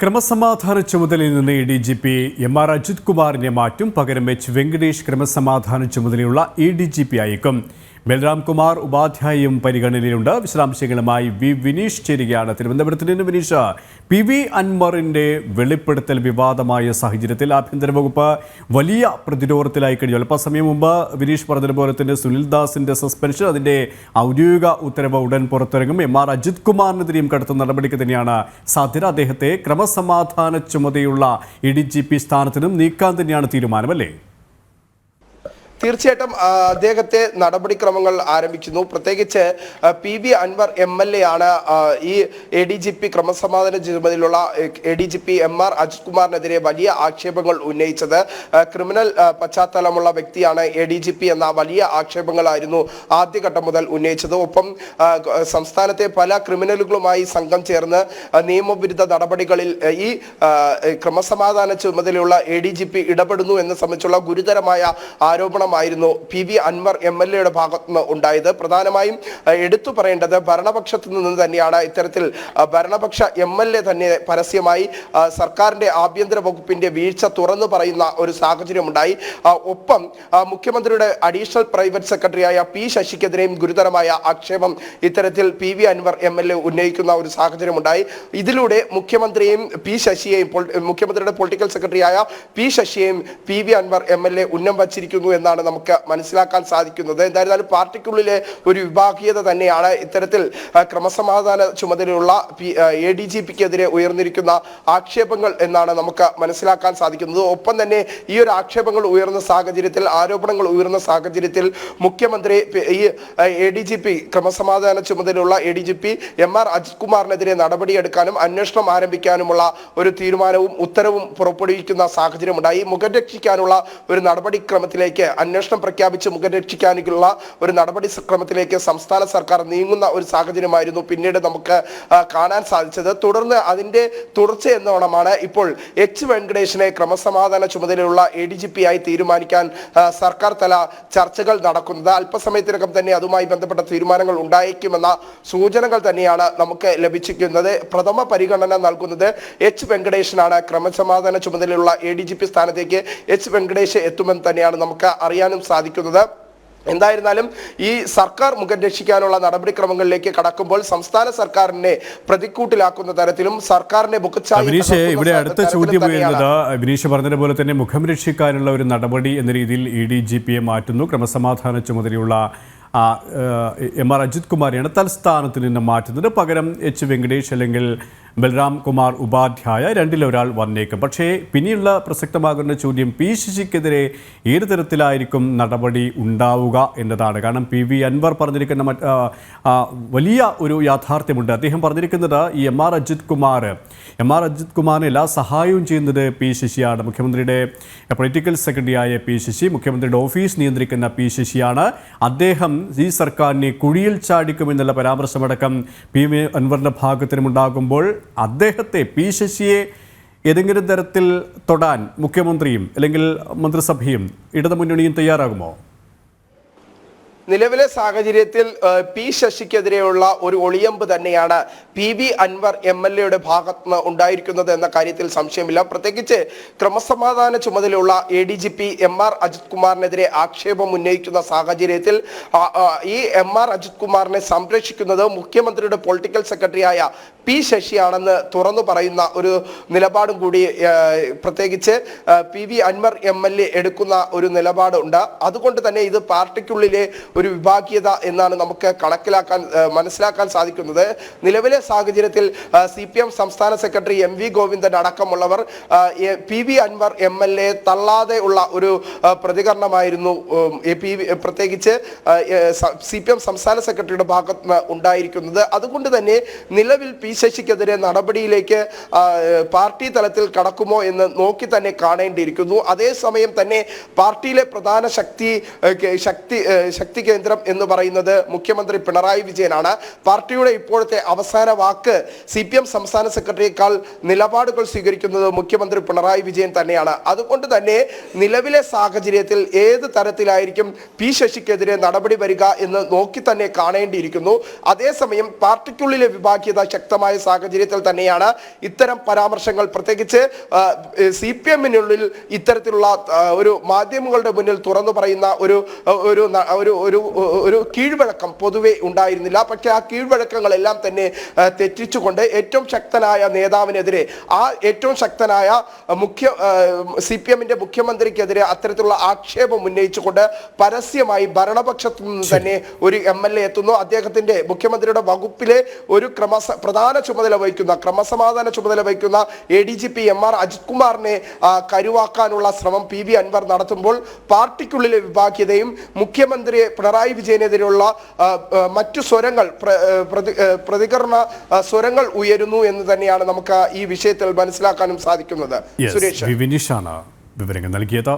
ക്രമസമാധാന ചുമതലയിൽ നിന്ന് ADGP MR അജിത് കുമാറിനെ മാറ്റും. പകരം H വെങ്കടേഷ് ക്രമസമാധാന ചുമതലയുള്ള ADGP ആയേക്കും. ബൽറാം കുമാർ ഉപാധ്യായും പരിഗണനയിലുണ്ട്. വിശദാംശങ്ങളുമായി വിനീഷ് ചേരുകയാണ് തിരുവനന്തപുരത്ത് നിന്ന്. വിനീഷ്, PV അൻവറിന്റെ വെളിപ്പെടുത്തൽ വിവാദമായ സാഹചര്യത്തിൽ ആഭ്യന്തര വകുപ്പ് വലിയ പ്രതിരോധത്തിലായി കഴിഞ്ഞു. അല്പസമയം മുമ്പ് വിനീഷ് പറഞ്ഞതുപോലെ തന്നെ സുനിൽദാസിന്റെ സസ്പെൻഷൻ, അതിന്റെ ഔദ്യോഗിക ഉത്തരവ് ഉടൻ പുറത്തിറങ്ങും. MR അജിത് കുമാറിനെതിരെയും കടുത്ത നടപടിക്ക് തന്നെയാണ് സാധ്യത. അദ്ദേഹത്തെ ക്രമസമാധാന ചുമതലയുള്ള ADGP സ്ഥാനത്തിനും നീക്കാൻ തന്നെയാണ് തീരുമാനം, അല്ലേ? തീർച്ചയായിട്ടും അദ്ദേഹത്തെ നടപടിക്രമങ്ങൾ ആരംഭിക്കുന്നു. പ്രത്യേകിച്ച് PV അൻവർ MLA ആണ് ഈ ADGP ക്രമസമാധാന ചുമതലയുള്ള ADGP MR അജിത് കുമാറിനെതിരെ വലിയ ആക്ഷേപങ്ങൾ ഉന്നയിച്ചത്. ക്രിമിനൽ പശ്ചാത്തലമുള്ള വ്യക്തിയാണ് ADGP എന്ന വലിയ ആക്ഷേപങ്ങളായിരുന്നു ആദ്യഘട്ടം മുതൽ ഉന്നയിച്ചത്. ഒപ്പം സംസ്ഥാനത്തെ പല ക്രിമിനലുകളുമായി സംഘം ചേർന്ന് നിയമവിരുദ്ധ നടപടികളിൽ ഈ ക്രമസമാധാന ചുമതലയുള്ള ADGP ഇടപെടുന്നു എന്ന് സംബന്ധിച്ചുള്ള ഗുരുതരമായ ആരോപണം PV അൻവർ MLA ഭാഗത്ത് നിന്ന് ഉണ്ടായത്. പ്രധാനമായും എടുത്തു പറയേണ്ടത് ഭരണപക്ഷത്തു നിന്ന് തന്നെയാണ്. ഇത്തരത്തിൽ ഭരണപക്ഷ MLA തന്നെ പരസ്യമായി സർക്കാരിന്റെ ആഭ്യന്തര വകുപ്പിന്റെ വീഴ്ച തുറന്നു പറയുന്ന ഒരു സാഹചര്യം ഉണ്ടായി. ഒപ്പം മുഖ്യമന്ത്രിയുടെ അഡീഷണൽ പ്രൈവറ്റ് സെക്രട്ടറിയായ P ശശിക്കെതിരെയും ഗുരുതരമായ ആക്ഷേപം ഇത്തരത്തിൽ PV അൻവർ MLA ഉന്നയിക്കുന്ന ഒരു സാഹചര്യം ഉണ്ടായി. ഇതിലൂടെ മുഖ്യമന്ത്രിയെയും P ശശിയെയും മുഖ്യമന്ത്രിയുടെ പൊളിറ്റിക്കൽ സെക്രട്ടറിയായ P ശശിയെയും PV അൻവർ MLA ഉന്നം വച്ചിരിക്കുന്നു എന്നാണ് നമുക്ക് മനസ്സിലാക്കാൻ സാധിക്കുന്നത്. എന്തായിരുന്നാലും പാർട്ടിക്കുള്ളിലെ ഒരു വിഭാഗീയത തന്നെയാണ് ഇത്തരത്തിൽ ക്രമസമാധാന ചുമതലയുള്ള ADGPക്കെതിരെ ഉയർന്നിരിക്കുന്ന ആക്ഷേപങ്ങൾ എന്നാണ് നമുക്ക് മനസ്സിലാക്കാൻ സാധിക്കുന്നത്. ഒപ്പം തന്നെ ഈ ഒരു ആക്ഷേപങ്ങൾ ഉയർന്ന സാഹചര്യത്തിൽ, ആരോപണങ്ങൾ ഉയർന്ന സാഹചര്യത്തിൽ മുഖ്യമന്ത്രി ഈ ADGP ക്രമസമാധാന ചുമതലയുള്ള ADGP MR അജിത് കുമാറിനെതിരെ നടപടിയെടുക്കാനും അന്വേഷണം ആരംഭിക്കാനുമുള്ള ഒരു തീരുമാനവും ഉത്തരവും പുറപ്പെടുവിക്കുന്ന സാഹചര്യമുണ്ടായി. മുഖം രക്ഷിക്കാനുള്ള ഒരു നടപടിക്രമത്തിലേക്ക്, അന്വേഷണം പ്രഖ്യാപിച്ച് മുഖം രക്ഷിക്കാനുള്ള ഒരു നടപടി ക്രമത്തിലേക്ക് സംസ്ഥാന സർക്കാർ നീങ്ങുന്ന ഒരു സാഹചര്യമായിരുന്നു പിന്നീട് നമുക്ക് കാണാൻ സാധിച്ചത്. തുടർന്ന് അതിന്റെ തുടർച്ച എന്നോണമാണ് ഇപ്പോൾ H വെങ്കടേഷിനെ ക്രമസമാധാന ചുമതലയുള്ള ADGP ആയി തീരുമാനിക്കാൻ സർക്കാർ തല ചർച്ചകൾ നടക്കുന്നത്. അല്പസമയത്തിനകം തന്നെ അതുമായി ബന്ധപ്പെട്ട തീരുമാനങ്ങൾ ഉണ്ടായേക്കുമെന്ന സൂചനകൾ തന്നെയാണ് നമുക്ക് ലഭിച്ചിരിക്കുന്നത്. പ്രഥമ പരിഗണന നൽകുന്നത് H വെങ്കടേഷിനാണ്. ക്രമസമാധാന ചുമതലയുള്ള ADGP സ്ഥാനത്തേക്ക് H വെങ്കടേഷ് എത്തുമെന്ന് തന്നെയാണ് നമുക്ക് അറിയാനും സാധിക്കുന്നത്. എന്തായിരുന്നാലും ഈ സർക്കാർ മുഖം രക്ഷിക്കാനുള്ള നടപടിക്രമങ്ങളിലേക്ക് കടക്കുമ്പോൾ സംസ്ഥാന സർക്കാരിനെ പ്രതിക്കൂട്ടിലാക്കുന്ന തരത്തിലും സർക്കാരിനെ ഇവിടെ അടുത്ത ചോദ്യം ഉയർന്നത് വിനീഷ് പറഞ്ഞതുപോലെ തന്നെ മുഖം രക്ഷിക്കാനുള്ള ഒരു നടപടി എന്ന രീതിയിൽ ADGPയെ മാറ്റുന്നു. ക്രമസമാധാന ചുമതലയുള്ള MR അജിത് കുമാറിയാണ് തൽസ്ഥാനത്ത് നിന്ന് മാറ്റുന്നത്. പകരം H വെങ്കടേഷ് അല്ലെങ്കിൽ ബൽറാം കുമാർ ഉപാധ്യായ, രണ്ടിലൊരാൾ വന്നേക്കും. പക്ഷേ പിന്നെയുള്ള പ്രസക്തമാകുന്ന ചോദ്യം P ശശിക്കെതിരെ ഏത് തരത്തിലായിരിക്കും നടപടി ഉണ്ടാവുക എന്നതാണ്. കാരണം PV അൻവർ പറഞ്ഞിരിക്കുന്ന വലിയ ഒരു യാഥാർത്ഥ്യമുണ്ട്. അദ്ദേഹം പറഞ്ഞിരിക്കുന്നത് ഈ MR അജിത് കുമാറിന് എല്ലാ സഹായവും ചെയ്യുന്നത് P ശശിയാണ്. മുഖ്യമന്ത്രിയുടെ പൊളിറ്റിക്കൽ സെക്രട്ടറിയായ P ശശി, മുഖ്യമന്ത്രിയുടെ ഓഫീസ് നിയന്ത്രിക്കുന്ന P ശശിയാണ്. അദ്ദേഹം ഈ സർക്കാരിനെ കുഴിയിൽ ചാടിക്കുമെന്നുള്ള പരാമർശമടക്കം PV അൻവറിന്റെ ഭാഗത്തിനുമുണ്ടാകുമ്പോൾ അദ്ദേഹത്തെ P ശശിയെ ഏതെങ്കിലും തരത്തിൽ തൊടാൻ മുഖ്യമന്ത്രിയും അല്ലെങ്കിൽ മന്ത്രിസഭയും ഇടതുമുന്നണിയും തയ്യാറാകുമോ? നിലവിലെ സാഹചര്യത്തിൽ P ശശിക്കെതിരെയുള്ള ഒരു ഒളിയമ്പ് തന്നെയാണ് PV അൻവർ MLA ഭാഗത്ത് നിന്ന് ഉണ്ടായിരിക്കുന്നത് എന്ന കാര്യത്തിൽ സംശയമില്ല. പ്രത്യേകിച്ച് ക്രമസമാധാന ചുമതലയുള്ള ADGP MR അജിത് കുമാറിനെതിരെ ആക്ഷേപം ഉന്നയിക്കുന്ന സാഹചര്യത്തിൽ ഈ MR അജിത് കുമാറിനെ സംരക്ഷിക്കുന്നത് മുഖ്യമന്ത്രിയുടെ പൊളിറ്റിക്കൽ സെക്രട്ടറിയായ P ശശിയാണെന്ന് തുറന്നു പറയുന്ന ഒരു നിലപാടും കൂടി പ്രത്യേകിച്ച് PV അൻവർ MLA എടുക്കുന്ന ഒരു നിലപാടുണ്ട്. അതുകൊണ്ട് തന്നെ ഇത് പാർട്ടിക്കുള്ളിലെ ഒരു വിഭാഗീയത എന്നാണ് നമുക്ക് മനസ്സിലാക്കാൻ സാധിക്കുന്നത്. നിലവിലെ സാഹചര്യത്തിൽ CPM സംസ്ഥാന സെക്രട്ടറി MV ഗോവിന്ദൻ അടക്കമുള്ളവർ PV അൻവർ MLA തള്ളാതെ ഉള്ള ഒരു പ്രതികരണമായിരുന്നു പ്രത്യേകിച്ച് CPM സംസ്ഥാന സെക്രട്ടറിയുടെ ഭാഗത്ത് നിന്ന് ഉണ്ടായിരിക്കുന്നത്. അതുകൊണ്ട് തന്നെ നിലവിൽ P ശശിക്കെതിരെ നടപടിയിലേക്ക് പാർട്ടി തലത്തിൽ കടക്കുമോ എന്ന് നോക്കി തന്നെ കാണേണ്ടിയിരിക്കുന്നു. അതേസമയം തന്നെ പാർട്ടിയിലെ പ്രധാന ശക്തി കേന്ദ്രം എന്ന് പറയുന്നത് മുഖ്യമന്ത്രി പിണറായി വിജയനാണ്. പാർട്ടിയുടെ ഇപ്പോഴത്തെ അവസാന വാക്ക് CPM സംസ്ഥാന സെക്രട്ടറിയേക്കാൾ നിലപാടുകൾ സ്വീകരിക്കുന്നത് മുഖ്യമന്ത്രി പിണറായി വിജയൻ തന്നെയാണ്. അതുകൊണ്ട് തന്നെ നിലവിലെ സാഹചര്യത്തിൽ ഏത് തരത്തിലായിരിക്കും പി ശശിക്കെതിരെ നടപടി വരിക എന്ന് നോക്കി തന്നെ കാണേണ്ടിയിരിക്കുന്നു. അതേസമയം പാർട്ടിക്കുള്ളിലെ വിഭാഗീയത ശക്തമായ സാഹചര്യത്തിൽ തന്നെയാണ് ഇത്തരം പരാമർശങ്ങൾ, പ്രത്യേകിച്ച് CPM-നുള്ളിൽ ഇത്തരത്തിലുള്ള ഒരു മാധ്യമങ്ങളുടെ മുന്നിൽ തുറന്നു പറയുന്ന ഒരു കീഴ്വഴക്കം പൊതുവെ ഉണ്ടായിരുന്നില്ല. പക്ഷേ ആ കീഴ്വഴക്കങ്ങളെല്ലാം തന്നെ തെറ്റിച്ചുകൊണ്ട് ഏറ്റവും ശക്തനായ നേതാവിനെതിരെ, ആ ഏറ്റവും ശക്തനായ CPM-ന്റെ മുഖ്യമന്ത്രിക്കെതിരെ അത്തരത്തിലുള്ള ആക്ഷേപം ഉന്നയിച്ചുകൊണ്ട് പരസ്യമായി ഭരണപക്ഷത്തു നിന്ന് തന്നെ ഒരു MLA എത്തുന്നു. അദ്ദേഹത്തിന്റെ മുഖ്യമന്ത്രിയുടെ വകുപ്പിലെ ഒരു പ്രധാന ചുമതല വഹിക്കുന്ന, ക്രമസമാധാന ചുമതല വഹിക്കുന്ന ADGP MR അജിത് കുമാറിനെ കരുവാക്കാനുള്ള ശ്രമം PV അൻവർ നടത്തുമ്പോൾ പാർട്ടിക്കുള്ളിലെ വിഭാഗീയതയും മുഖ്യമന്ത്രി പിണറായി വിജയനെതിരെയുള്ള മറ്റു സ്വരങ്ങൾ, പ്രതികരണ സ്വരങ്ങൾ ഉയരുന്നു എന്ന് തന്നെയാണ് നമുക്ക് ഈ വിഷയത്തിൽ മനസ്സിലാക്കാനും സാധിക്കുന്നത്. സുരേഷ്, വിനീഷാണ് വിവരങ്ങൾ നൽകിയത്.